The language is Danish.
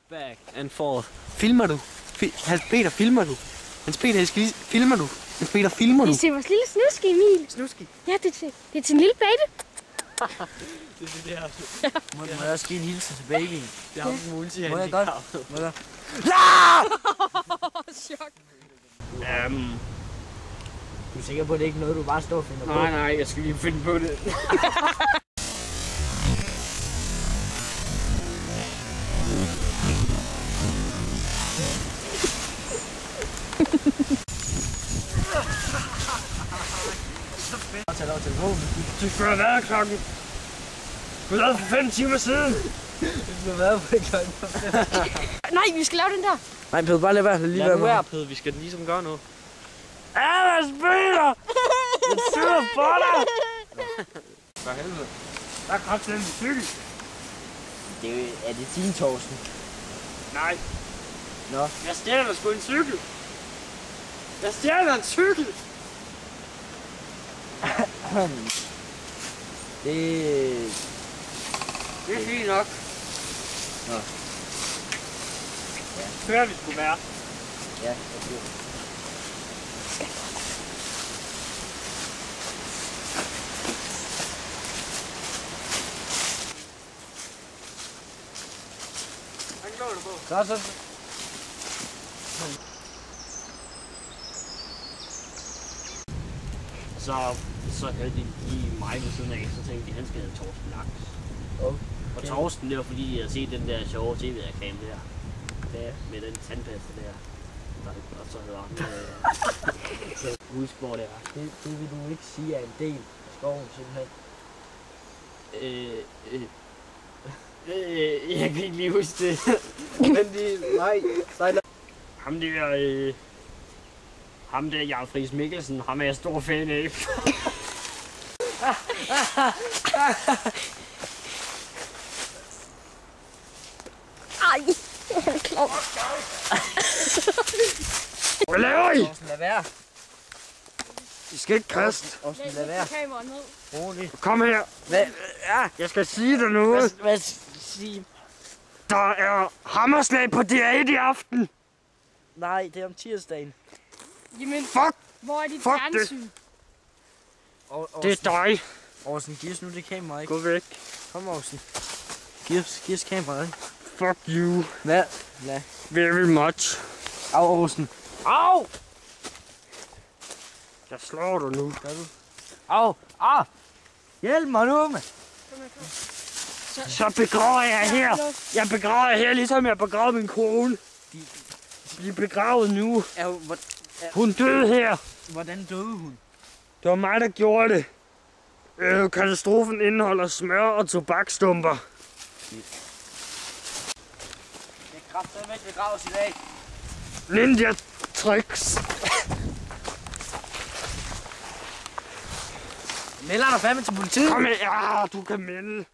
Back and forth. Filmer du? Hans Peter, filmer du? Hans Peter, filmer du? Hans Peter, filmer du? Det er til vores lille snuski, Emil. Snuski? Ja, det er til en lille baby. Det er det her. Ja. Må jeg også give en hilsen til babyen? Det har en multi-handicap. Må jeg godt? Må jeg? Chok. Du er sikker på, at det ikke er noget, du bare står og finder på? Nej, jeg skal lige finde på det. Tag lov til telefonen. Du skulle have været klokken. Du lavede for 5 timer siden. Du skulle have været på klokken. Nej, vi skal lave den der. Nej, Peder, bare lad være. Lad nu være, Peder. Vi skal ligesom gøre noget. Anders Peter! Jeg sidder for dig! For helvede. Der kom til en cykel. Det er jo... Er det din, Torsten? Nej. Nå. Jeg stjæler sgu en cykel. Jeg stjæler en cykel. Det er fint nok. Nå. Ja. Før vi skulle være. Ja, okay. Hvad går du på? Så. Så havde de lige mig ved siden af, så tænkte de, at han skal have Torsten Laks. Okay. Og Torsten, det var fordi, de havde set den der sjove tv-reklame der. Med den tandpasta der. Og så hedder han. Så husk, hvor det er. Det vil du ikke sige er en del af skoven, simpelthen. Jeg kan ikke lige huske det. Men det... Nej. Ham der, Jarl Friis Mikkelsen, ham er jeg stor fan af. Ej, han er klog. Hvad laver I? Torsten, lad være. I skal ikke kaste. Torsten, lad være. Kameraet ned. Rolig. Kom her. Hvad? Ja. Jeg skal sige dig noget. Hvad sige? Der er hammerslag på DR1 i aften. Nej, det er om tirsdagen. Jamen, Fuck. hvor er dit Fuck fjernsyn? Det er dig. Aarhusen, giv os nu det kamera, ikke? Gå væk. Kom, Aarhusen. Giv os kameraet, ikke? Fuck you. Hvad? Lad. Very much. Au, Aarhusen. Au! Jeg slår dig nu. Gør du? Au! Ah! Hjælp mig nu, mand! Så begraver jeg her. Jeg begraver her, ligesom jeg begraver min kone. De er begravet nu. Hun døde her. Hvordan døde hun? Det var mig, der gjorde det. Katastrofen indeholder smør og tobakstumper. Det er kraftedeme ikke begraves i dag. Ninja tricks. Melder dig fandme til politiet. Kom her. Ja, du kan melde.